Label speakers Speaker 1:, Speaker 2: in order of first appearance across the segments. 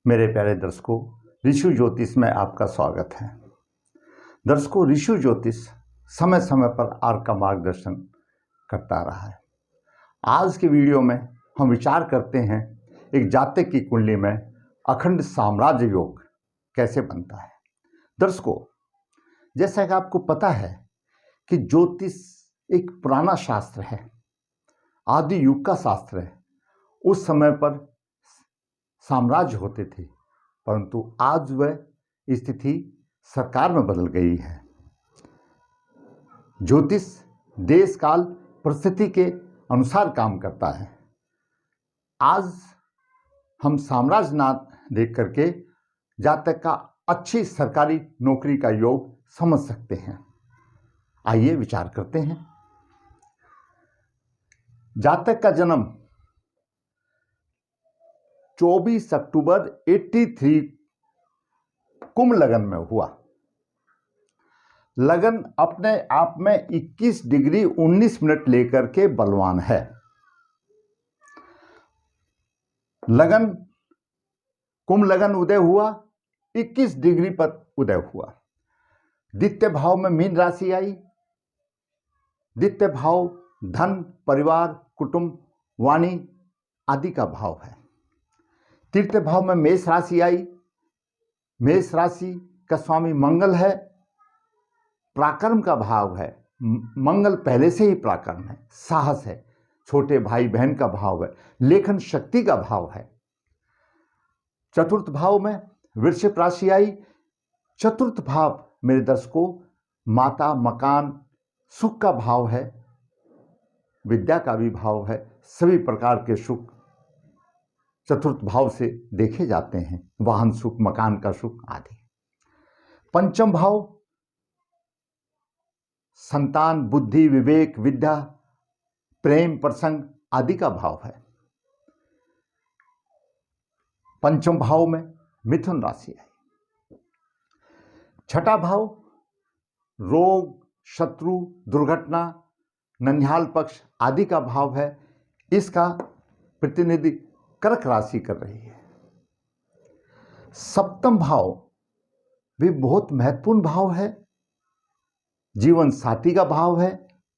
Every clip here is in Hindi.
Speaker 1: मेरे प्यारे दर्शकों, ऋषु ज्योतिष में आपका स्वागत है। दर्शकों, ऋषु ज्योतिष समय समय पर आपका मार्गदर्शन करता रहा है। आज की वीडियो में हम विचार करते हैं एक जातक की कुंडली में अखंड साम्राज्य योग कैसे बनता है। दर्शकों, जैसा कि आपको पता है कि ज्योतिष एक पुराना शास्त्र है, आदि युग का शास्त्र है। उस समय पर साम्राज्य होते थे, परंतु आज वह स्थिति सरकार में बदल गई है। ज्योतिष देश काल परिस्थिति के अनुसार काम करता है। आज हम साम्राज्य ना देख करके जातक का अच्छी सरकारी नौकरी का योग समझ सकते हैं। आइए विचार करते हैं। जातक का जन्म 24 अक्टूबर 83 कुंभ लगन में हुआ। लगन अपने आप में 21 डिग्री 19 मिनट लेकर के बलवान है। लगन कुंभ लगन उदय हुआ, 21 डिग्री पर उदय हुआ। द्वितीय भाव में मीन राशि आई। द्वितीय भाव धन, परिवार, कुटुंब, वाणी आदि का भाव है। तृतीय भाव में मेष राशि आई। मेष राशि का स्वामी मंगल है, पराक्रम का भाव है। मंगल पहले से ही पराक्रम है, साहस है, छोटे भाई बहन का भाव है, लेखन शक्ति का भाव है। चतुर्थ भाव में वृश्चिक राशि आई। चतुर्थ भाव मेरे दर्शकों माता, मकान, सुख का भाव है, विद्या का भी भाव है। सभी प्रकार के सुख चतुर्थ भाव से देखे जाते हैं, वाहन सुख, मकान का सुख आदि। पंचम भाव संतान, बुद्धि, विवेक, विद्या, प्रेम, प्रसंग आदि का भाव है। पंचम भाव में मिथुन राशि आई। छठा भाव रोग, शत्रु, दुर्घटना, ननिहाल पक्ष आदि का भाव है। इसका प्रतिनिधि कर्क राशि कर रही है। सप्तम भाव भी बहुत महत्वपूर्ण भाव है। जीवन साथी का भाव है,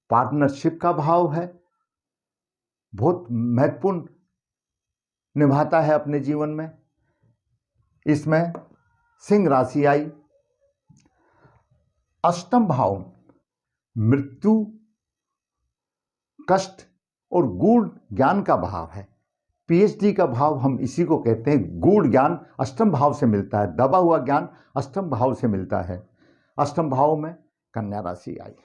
Speaker 1: पार्टनरशिप का भाव है, बहुत महत्वपूर्ण निभाता है अपने जीवन में। इसमें सिंह राशि आई। अष्टम भाव मृत्यु, कष्ट और गूढ़ ज्ञान का भाव है। पीएचडी का भाव हम इसी को कहते हैं। गूढ़ ज्ञान अष्टम भाव से मिलता है, दबा हुआ ज्ञान अष्टम भाव से मिलता है। अष्टम भाव में कन्या राशि आई।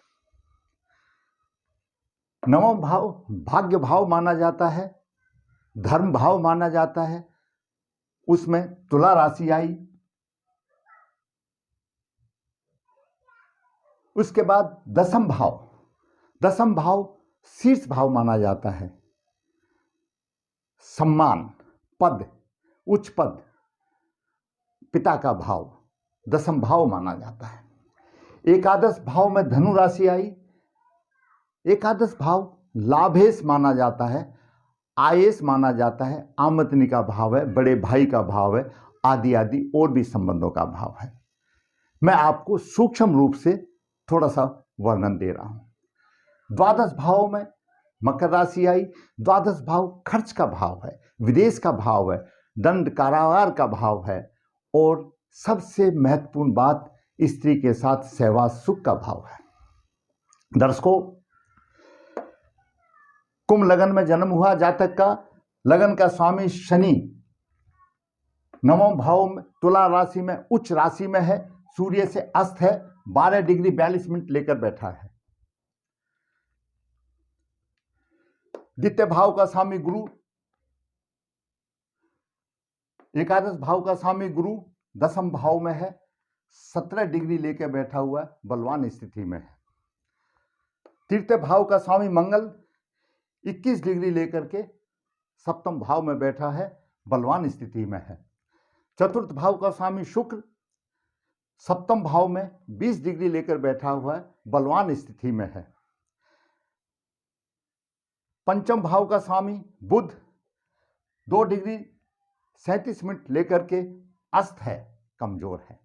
Speaker 1: नवम भाव भाग्य भाव माना जाता है, धर्म भाव माना जाता है। उसमें तुला राशि आई। उसके बाद दसम भाव शीर्ष भाव माना जाता है। सम्मान, पद, उच्च पद, पिता का भाव दसम भाव माना जाता है। एकादश भाव में धनु राशि आई। एकादश भाव लाभेश माना जाता है, आयेश माना जाता है, आमदनी का भाव है, बड़े भाई का भाव है, आदि आदि और भी संबंधों का भाव है। मैं आपको सूक्ष्म रूप से थोड़ा सा वर्णन दे रहा हूं। द्वादश भाव में मकर राशि आई। द्वादश भाव खर्च का भाव है, विदेश का भाव है, दंड कारागार का भाव है, और सबसे महत्वपूर्ण बात स्त्री के साथ सेवा सुख का भाव है। दर्शकों, कुंभ लगन में जन्म हुआ जातक का। लगन का स्वामी शनि नवम भाव में तुला राशि में उच्च राशि में है, सूर्य से अस्त है, 12 डिग्री 42 मिनट लेकर बैठा है। द्वितीय भाव का स्वामी गुरु, एकादश भाव का स्वामी गुरु दसम भाव में है, 17 डिग्री लेकर बैठा हुआ है, बलवान स्थिति में है। तृतीय भाव का स्वामी मंगल 21 डिग्री लेकर के सप्तम भाव में बैठा है, बलवान स्थिति में है। चतुर्थ भाव का स्वामी शुक्र सप्तम भाव में 20 डिग्री लेकर बैठा हुआ है, बलवान स्थिति में है। पंचम भाव का स्वामी बुध 2 डिग्री 37 मिनट लेकर के अस्त है, कमजोर है।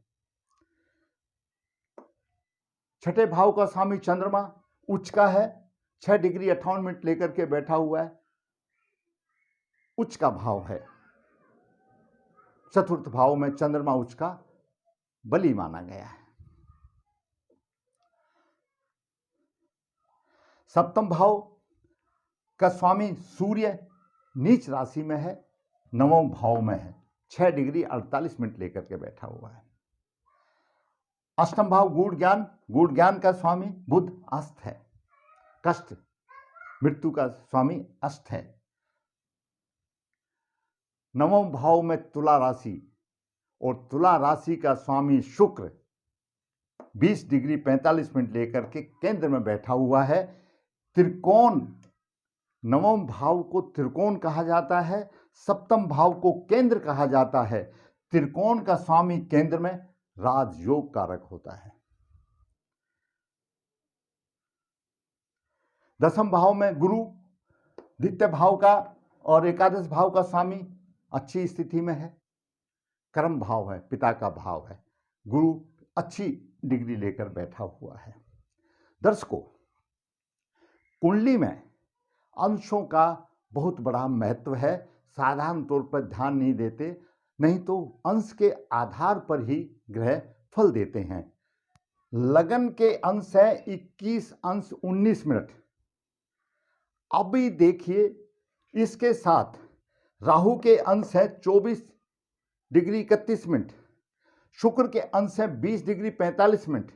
Speaker 1: छठे भाव का स्वामी चंद्रमा उच्च का है, 6 डिग्री 58 मिनट लेकर के बैठा हुआ है, उच्च का भाव है। चतुर्थ भाव में चंद्रमा उच्च का बली माना गया है। सप्तम भाव का स्वामी सूर्य नीच राशि में है, नवम भाव में है, 6 डिग्री 48 मिनट लेकर के बैठा हुआ है। अष्टम भाव गूढ़ ज्ञान का स्वामी बुध अस्त है, कष्ट मृत्यु का स्वामी अस्त है। नवम भाव में तुला राशि, और तुला राशि का स्वामी शुक्र 20 डिग्री 45 मिनट लेकर के केंद्र में बैठा हुआ है। त्रिकोण, नवम भाव को त्रिकोण कहा जाता है, सप्तम भाव को केंद्र कहा जाता है। त्रिकोण का स्वामी केंद्र में राजयोग कारक होता है। दसम भाव में गुरु द्वितीय भाव का और एकादश भाव का स्वामी अच्छी स्थिति में है, कर्म भाव है, पिता का भाव है। गुरु अच्छी डिग्री लेकर बैठा हुआ है। दर्शकों, कुंडली में अंशों का बहुत बड़ा महत्व है। साधारण तौर पर ध्यान नहीं देते, नहीं तो अंश के आधार पर ही ग्रह फल देते हैं। लगन के अंश है 21 अंश 19 मिनट। अभी देखिए, इसके साथ राहु के अंश है 24 डिग्री 31 मिनट, शुक्र के अंश है 20 डिग्री 45 मिनट,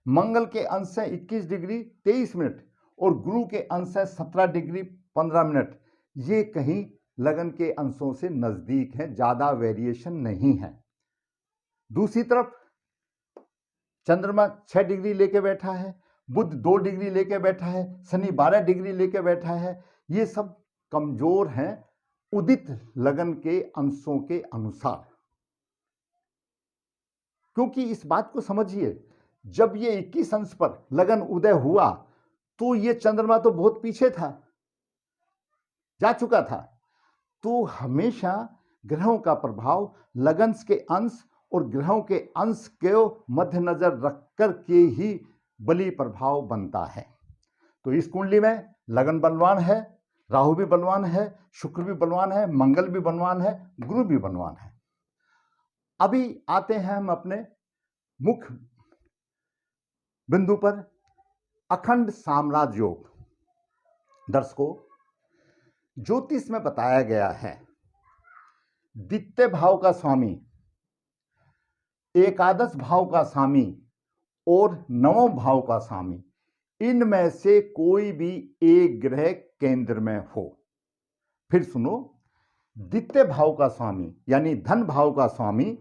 Speaker 1: मंगल के अंश है 21 डिग्री 23 मिनट और गुरु के अंश है 17 डिग्री 15 मिनट। ये कहीं लगन के अंशों से नजदीक है, ज्यादा वेरिएशन नहीं है। दूसरी तरफ चंद्रमा 6 डिग्री लेके बैठा है, बुध 2 डिग्री लेके बैठा है, शनि 12 डिग्री लेके बैठा है। ये सब कमजोर हैं उदित लगन के अंशों के अनुसार। क्योंकि इस बात को समझिए, जब ये 21 अंश पर लगन उदय हुआ तो ये चंद्रमा तो बहुत पीछे था, जा चुका था। तो हमेशा ग्रहों का प्रभाव लगन के अंश और ग्रहों के अंश के मद्देनजर रखकर के ही बली प्रभाव बनता है। तो इस कुंडली में लगन बलवान है, राहु भी बलवान है, शुक्र भी बलवान है, मंगल भी बलवान है, गुरु भी बलवान है। अभी आते हैं हम अपने मुख्य बिंदु पर, अखंड साम्राज्य योग। दर्शकों, ज्योतिष में बताया गया है द्वितीय भाव का स्वामी, एकादश भाव का स्वामी और नवम भाव का स्वामी, इनमें से कोई भी एक ग्रह केंद्र में हो। फिर सुनो, द्वितीय भाव का स्वामी यानी धन भाव का स्वामी,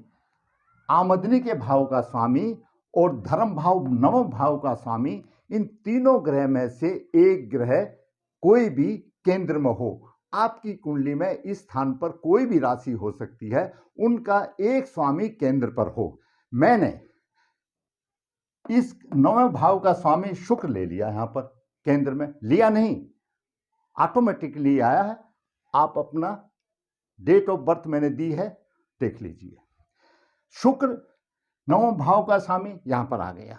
Speaker 1: आमदनी के भाव का स्वामी और धर्म भाव नवम भाव का स्वामी, इन तीनों ग्रह में से एक ग्रह कोई भी केंद्र में हो। आपकी कुंडली में इस स्थान पर कोई भी राशि हो सकती है, उनका एक स्वामी केंद्र पर हो। मैंने इस नवम भाव का स्वामी शुक्र ले लिया, यहां पर केंद्र में लिया नहीं, ऑटोमेटिकली आया है। आप अपना डेट ऑफ बर्थ मैंने दी है, देख लीजिए। शुक्र नवम भाव का स्वामी यहां पर आ गया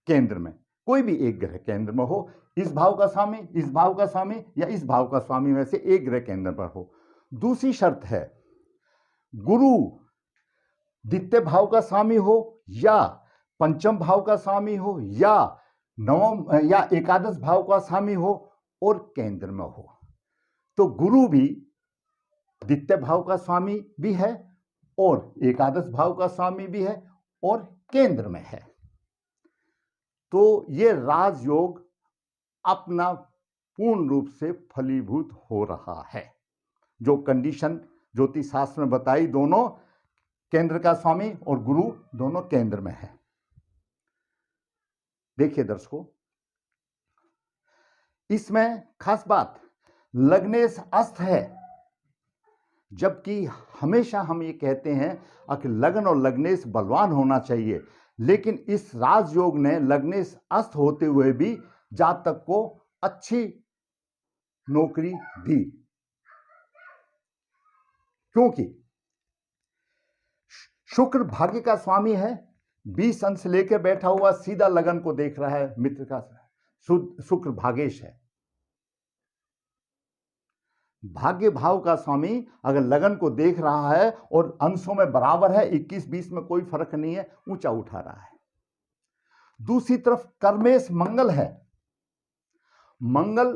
Speaker 1: केंद्र में। कोई भी एक ग्रह केंद्र में हो, इस भाव का स्वामी, इस भाव का स्वामी या इस भाव का स्वामी में से एक ग्रह केंद्र पर हो। दूसरी शर्त है, गुरु द्वितीय भाव का स्वामी हो या पंचम भाव का स्वामी हो या नवम या एकादश भाव का स्वामी हो और केंद्र में हो। तो गुरु भी द्वितीय भाव का स्वामी भी है और एकादश भाव का स्वामी भी है और केंद्र में है। तो ये राजयोग अपना पूर्ण रूप से फलीभूत हो रहा है। जो कंडीशन ज्योतिष शास्त्र में बताई, दोनों केंद्र का स्वामी और गुरु दोनों केंद्र में है। देखिए दर्शकों, इसमें खास बात लग्नेश अस्त है, जबकि हमेशा हम ये कहते हैं कि लग्न और लग्नेश बलवान होना चाहिए, लेकिन इस राजयोग ने लग्नेश अस्त होते हुए भी जातक को अच्छी नौकरी दी। क्योंकि शुक्र भाग्य का स्वामी है, 20 अंश लेके बैठा हुआ सीधा लगन को देख रहा है, मित्र का शुक्र भागेश है। भाग्य भाव का स्वामी अगर लगन को देख रहा है और अंशों में बराबर है, 21-20 में कोई फर्क नहीं है, ऊंचा उठा रहा है। दूसरी तरफ कर्मेश मंगल है। मंगल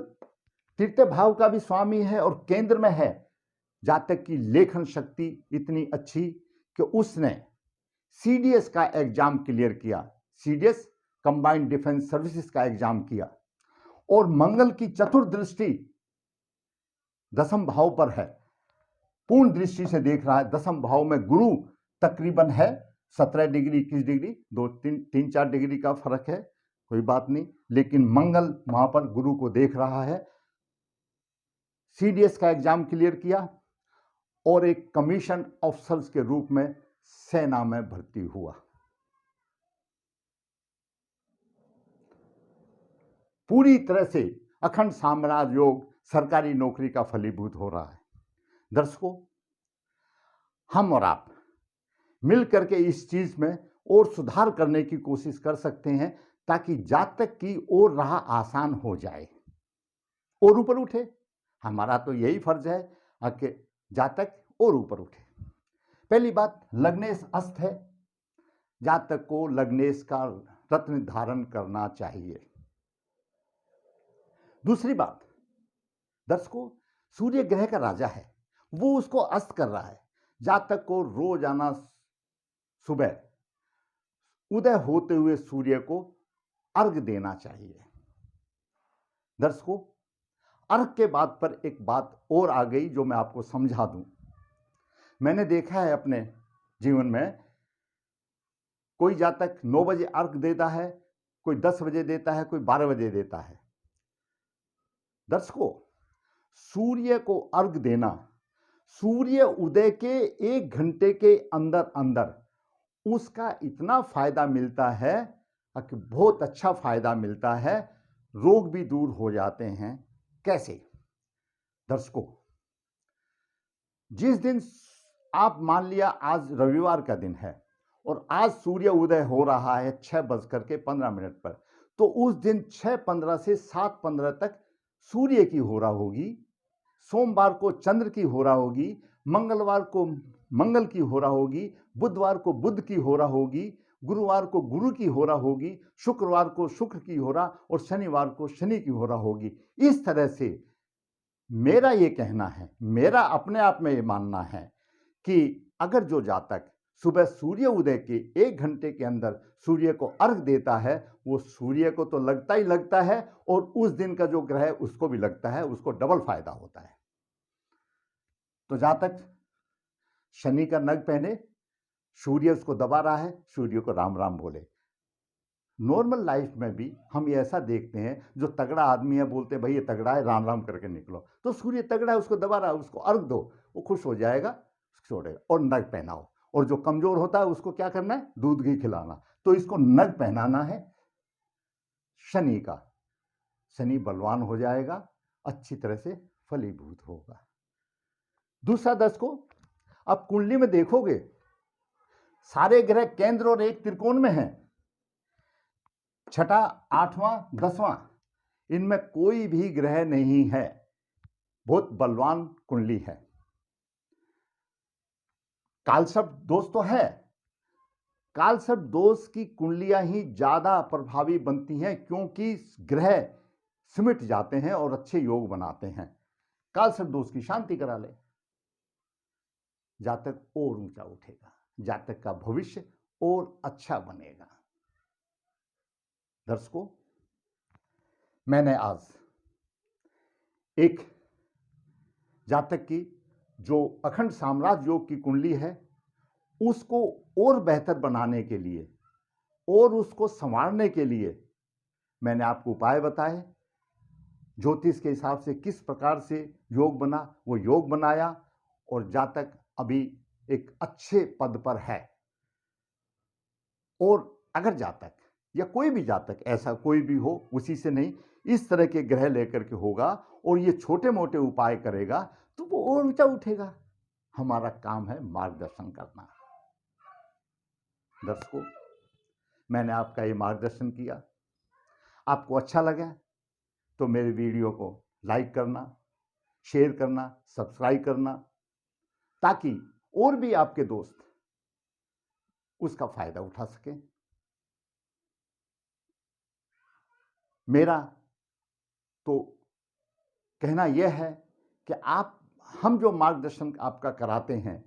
Speaker 1: तृतीय भाव का भी स्वामी है और केंद्र में है। जातक की लेखन शक्ति इतनी अच्छी कि उसने सीडीएस का एग्जाम क्लियर किया, सीडीएस कंबाइंड डिफेंस सर्विसेज का एग्जाम किया। और मंगल की चतुर्दृष्टि दसम भाव पर है, पूर्ण दृष्टि से देख रहा है। दसम भाव में गुरु तकरीबन है 17 डिग्री 21 डिग्री, 2-3-4 डिग्री का फर्क है, कोई बात नहीं, लेकिन मंगल वहां पर गुरु को देख रहा है। सीडीएस का एग्जाम क्लियर किया और एक कमीशन ऑफिसर्स के रूप में सेना में भर्ती हुआ। पूरी तरह से अखंड साम्राज्य योग सरकारी नौकरी का फलीभूत हो रहा है। दर्शकों, हम और आप मिल करके इस चीज में और सुधार करने की कोशिश कर सकते हैं ताकि जातक की और राह आसान हो जाए और ऊपर उठे। हमारा तो यही फर्ज है कि जातक और ऊपर उठे। पहली बात, लग्नेश अस्त है, जातक को लग्नेश का रत्न धारण करना चाहिए। दूसरी बात, दर्शकों, सूर्य ग्रह का राजा है, वो उसको अस्त कर रहा है। जातक को रोजाना सुबह उदय होते हुए सूर्य को अर्घ देना चाहिए। दर्शकों, अर्घ के बाद पर एक बात और आ गई जो मैं आपको समझा दूं। मैंने देखा है अपने जीवन में, कोई जातक 9 बजे अर्घ देता है, कोई 10 बजे देता है, कोई 12 बजे देता है। दर्शकों, सूर्य को अर्घ देना, सूर्य उदय के 1 घंटे के अंदर अंदर उसका इतना फायदा मिलता है कि बहुत अच्छा फायदा मिलता है, रोग भी दूर हो जाते हैं। कैसे? दर्शकों, जिस दिन आप मान लिया आज रविवार का दिन है और आज सूर्य उदय हो रहा है 6:15 पर, तो उस दिन 6:15 से 7:15 तक सूर्य की होरा होगी, सोमवार को चंद्र की होरा होगी, मंगलवार को मंगल की होरा होगी, बुधवार को बुध की होरा होगी, गुरुवार को गुरु की होरा होगी, शुक्रवार को शुक्र की होरा और शनिवार को शनि की होरा होगी। इस तरह से मेरा ये कहना है, मेरा अपने आप में ये मानना है कि अगर जो जातक सुबह सूर्य उदय के 1 घंटे के अंदर सूर्य को अर्घ देता है, वो सूर्य को तो लगता ही लगता है और उस दिन का जो ग्रह है उसको भी लगता है, उसको डबल फायदा होता है। तो जातक शनि का नग पहने, सूर्य उसको दबा रहा है, सूर्य को राम राम बोले। नॉर्मल लाइफ में भी हम ये ऐसा देखते हैं, जो तगड़ा आदमी है बोलते हैं भाई ये तगड़ा है, राम राम करके निकलो। तो सूर्य तगड़ा है, उसको दबा रहा है, उसको अर्घ दो, वो खुश हो जाएगा, छोड़ेगा। और नग पहनाओ। और जो कमजोर होता है उसको क्या करना है? दूध घी खिलाना। तो इसको नग पहनाना है शनि का। शनि बलवान हो जाएगा, अच्छी तरह से फलीभूत होगा। दूसरा, दर्शकों, अब कुंडली में देखोगे सारे ग्रह केंद्र और एक त्रिकोण में हैं। 6वां, 8वां, 10वां, इनमें कोई भी ग्रह नहीं है। बहुत बलवान कुंडली है। कालसर्प दोष तो है, कालसर्प दोष की कुंडलियां ही ज्यादा प्रभावी बनती हैं, क्योंकि ग्रह सिमट जाते हैं और अच्छे योग बनाते हैं। कालसर्प दोष की शांति करा ले, जातक और ऊंचा उठेगा, जातक का भविष्य और अच्छा बनेगा। दर्शकों, मैंने आज एक जातक की जो अखंड साम्राज्य योग की कुंडली है उसको और बेहतर बनाने के लिए और उसको संवारने के लिए मैंने आपको उपाय बताए। ज्योतिष के हिसाब से किस प्रकार से योग बना, वो योग बनाया और जातक अभी एक अच्छे पद पर है। और अगर जातक या कोई भी जातक ऐसा कोई भी हो, उसी से नहीं, इस तरह के ग्रह लेकर के होगा और ये छोटे मोटे उपाय करेगा तो वो और ऊंचा उठेगा। हमारा काम है मार्गदर्शन करना। दर्शकों, मैंने आपका ये मार्गदर्शन किया। आपको अच्छा लगा तो मेरे वीडियो को लाइक करना, शेयर करना, सब्सक्राइब करना, ताकि और भी आपके दोस्त उसका फायदा उठा सकें। मेरा तो कहना यह है कि हम जो मार्गदर्शन आपका कराते हैं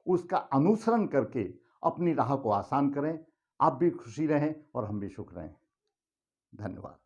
Speaker 1: उसका अनुसरण करके अपनी राह को आसान करें। आप भी खुशी रहें और हम भी सुख रहें। धन्यवाद।